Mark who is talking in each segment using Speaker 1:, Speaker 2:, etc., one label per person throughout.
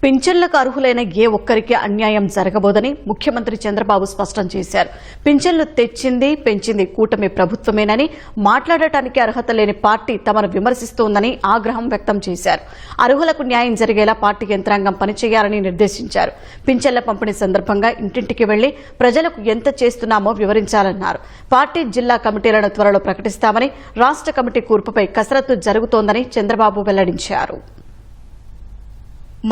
Speaker 1: పింఛన్లకు అర్హులైన ఏ ఒక్కరికి అన్యాయం జరగబోదని ముఖ్యమంత్రి చంద్రబాబు స్పష్టం చేశారు. పింఛన్లు తెచ్చింది పెంచింది కూటమి ప్రభుత్వమేనని, మాట్లాడటానికి అర్హత లేని పార్టీ తమను విమర్శిస్తోందని ఆగ్రహం వ్యక్తం చేశారు. అర్హులకు న్యాయం జరిగేలా పార్టీ యంత్రాంగం పనిచేయాలని నిర్దేశించారు. పింఛన్ల పంపిణీ సందర్భంగా ఇంటింటికి వెళ్లి ప్రజలకు ఎంత చేస్తున్నామో వివరించాలన్నారు. పార్టీ జిల్లా కమిటీలను త్వరలో ప్రకటిస్తామని, రాష్ట్ర కమిటీ కూర్పుపై కసరత్తు జరుగుతోందని చంద్రబాబు వెల్లడించారు.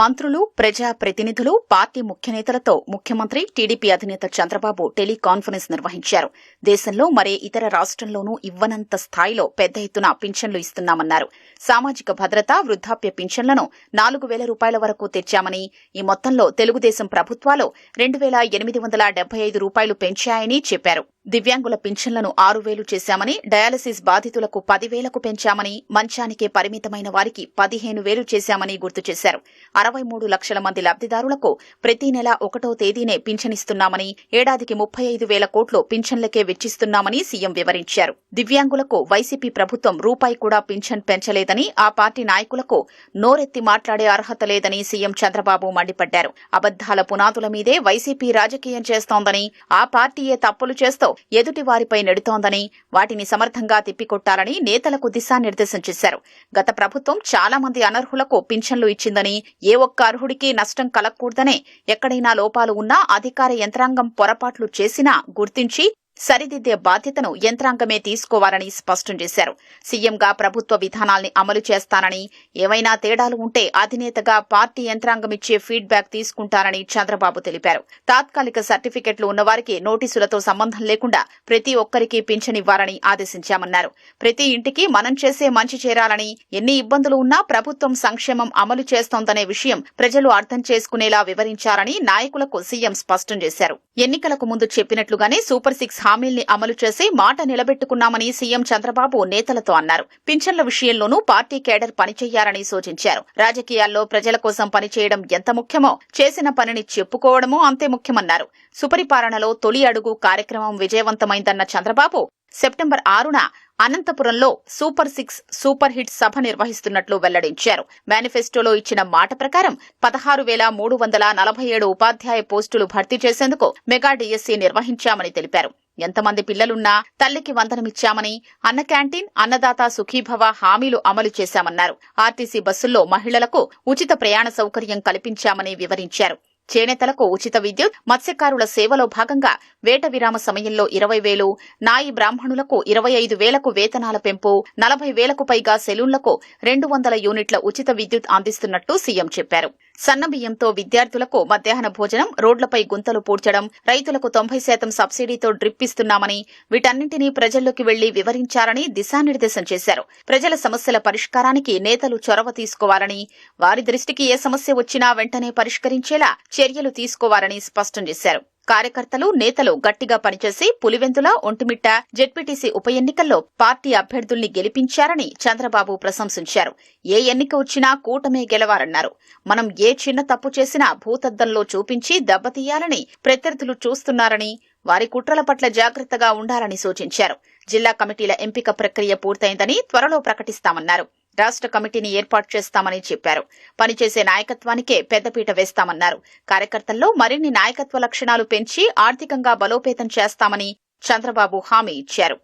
Speaker 2: మంత్రులు, ప్రజా ప్రతినిధులు, పార్టీ ముఖ్య నేతలతో ముఖ్యమంత్రి, టీడీపీ అధినేత చంద్రబాబు టెలికాన్ఫరెన్స్ నిర్వహించారు. దేశంలో మరే ఇతర రాష్ట్రంలోనూ ఇవ్వనంత స్థాయిలో పెద్ద ఎత్తున పింఛన్లు ఇస్తున్నామన్నారు. సామాజిక భద్రత, వృద్ధాప్య పింఛన్లను 4,000 రూపాయల వరకు తెచ్చామని, ఈ మొత్తంలో తెలుగుదేశం ప్రభుత్వాలు 2,875 రూపాయలు పెంచాయని చెప్పారు. దివ్యాంగుల పింఛన్లను 6,000 చేశామని, డయాలసిస్ బాధితులకు 10,000కు పెంచామని, మంచానికే పరిమితమైన వారికి 15,000 చేశామని గుర్తు చేశారు. 63 లక్షల మంది లబ్దిదారులకు ప్రతి నెల 1వ తేదీనే పింఛనిస్తున్నామని, ఏడాదికి 35,000 కోట్లు పింఛన్లకే వెచ్చిస్తున్నామని సీఎం వివరించారు. దివ్యాంగులకు వైసీపీ ప్రభుత్వం రూపాయి కూడా పింఛన్ పెంచలేదని, ఆ పార్టీ నాయకులకు నోరెత్తి మాట్లాడే అర్హత లేదని సీఎం చంద్రబాబు మండిపడ్డారు. అబద్దాల పునాదుల మీదే వైసీపీ రాజకీయం చేస్తోందని, ఆ పార్టీయే తప్పులు చేస్తూ ఎదుటి వారిపై నెడుతోందని, వాటిని సమర్థంగా తిప్పికొట్టాలని నేతలకు దిశానిర్దేశం చేశారు. గత ప్రభుత్వం చాలా మంది అనర్హులకు పింఛన్లు ఇచ్చిందని, ఏ ఒక్క అర్హుడికి నష్టం కలగకూడదనే, ఎక్కడైనా లోపాలు ఉన్నా అధికార యంత్రాంగం పొరపాట్లు చేసినా గుర్తించి సరిదిద్దే బాధ్యతను యంత్రాంగమే తీసుకోవాలని స్పష్టం చేశారు. సీఎంగా ప్రభుత్వ విధానాల్ని అమలు చేస్తానని, ఏవైనా తేడాలు ఉంటే అధినేతగా పార్టీ యంత్రాంగం ఇచ్చే ఫీడ్బ్యాక్ తీసుకుంటారని చంద్రబాబు తెలిపారు. తాత్కాలిక సర్టిఫికెట్లు ఉన్నవారికి నోటీసులతో సంబంధం లేకుండా ప్రతి ఒక్కరికి పింఛనివ్వాలని ఆదేశించామన్నారు. ప్రతి ఇంటికి మనం చేసే మంచి చేరాలని, ఎన్ని ఇబ్బందులు ఉన్నా ప్రభుత్వం సంక్షేమం అమలు చేస్తోందనే విషయం ప్రజలు అర్థం చేసుకునేలా వివరించాలని నాయకులకు సీఎం స్పష్టం చేశారు. ఎన్నికలకు ముందు చెప్పినట్లుగానే సూపర్ 6 హామీల్ని అమలు చేసి మాట నిలబెట్టుకున్నామని సీఎం చంద్రబాబు నేతలతో అన్నారు. పింఛన్ల విషయంలోనూ పార్టీ కేడర్ పనిచేయాలని సూచించారు. రాజకీయాల్లో ప్రజల కోసం పనిచేయడం ఎంత ముఖ్యమో, చేసిన పనిని చెప్పుకోవడమూ అంతే ముఖ్యమన్నారు. సుపరిపాలనలో తొలి అడుగు కార్యక్రమం విజయవంతమైందన్న చంద్రబాబు సెప్టెంబర్ 6న అనంతపురంలో సూపర్ 6 సూపర్ హిట్ సభ నిర్వహిస్తున్నట్లు వెల్లడించారు. మేనిఫెస్టోలో ఇచ్చిన మాట ప్రకారం 16,347 ఉపాధ్యాయ పోస్టులు భర్తీ చేసేందుకు మెగా డిఎస్సీ నిర్వహించామని తెలిపారు. ఎంతమంది పిల్లలున్నా తల్లికి వందనమిచ్చామని, అన్న క్యాంటీన్, అన్నదాత సుఖీభవ హామీలు అమలు చేశామన్నారు. ఆర్టీసీ బస్సుల్లో మహిళలకు ఉచిత ప్రయాణ సౌకర్యం కల్పించామని వివరించారు. చేనేతలకు ఉచిత విద్యుత్, మత్స్యకారుల సేవలో భాగంగా వేట విరామ సమయంలో 20,000, నాయి బ్రాహ్మణులకు 25,000కు వేతనాల పెంపు, 40,000కు పైగా సెలూన్లకు 200 యూనిట్ల ఉచిత విద్యుత్ అందిస్తున్నట్టు సీఎం చెప్పారు. సన్నబియ్యంతో విద్యార్థులకు మధ్యాహ్న భోజనం, రోడ్లపై గుంతలు పూడ్చడం, రైతులకు 90% సబ్సిడీతో డ్రిప్ ఇస్తున్నామని, వీటన్నింటినీ ప్రజల్లోకి వెళ్లి వివరించాలని దిశానిర్దేశం చేశారు. ప్రజల సమస్యల పరిష్కారానికి నేతలు చొరవ తీసుకోవాలని, వారి దృష్టికి ఏ సమస్య వచ్చినా వెంటనే పరిష్కరించేలా చర్యలు తీసుకోవాలని స్పష్టం చేశారు. కార్యకర్తలు, నేతలు గట్టిగా పనిచేసి పులివెందుల, ఒంటిమిట్ట జెడ్పీటీసీ ఉప ఎన్నికల్లో పార్టీ అభ్యర్థుల్ని గెలిపించారని చంద్రబాబు ప్రశంసించారు. ఏ ఎన్నిక వచ్చినా కూటమే గెలవాలన్నారు. మనం ఏ చిన్న తప్పు చేసినా భూతద్దంలో చూపించి దెబ్బతీయాలని ప్రత్యర్థులు చూస్తున్నారని, వారి కుట్రల పట్ల జాగ్రత్తగా ఉండాలని సూచించారు. జిల్లా కమిటీల ఎంపిక ప్రక్రియ పూర్తయిందని, త్వరలో ప్రకటిస్తామన్నారు. రాష్ట్ర కమిటీని ఏర్పాటు చేస్తామని చెప్పారు. పనిచేసే నాయకత్వానికే పెద్దపీట వేస్తామన్నారు. కార్యకర్తల్లో మరిన్ని నాయకత్వ లక్షణాలు పెంచి ఆర్థికంగా బలోపేతం చేస్తామని చంద్రబాబు హామీ ఇచ్చారు.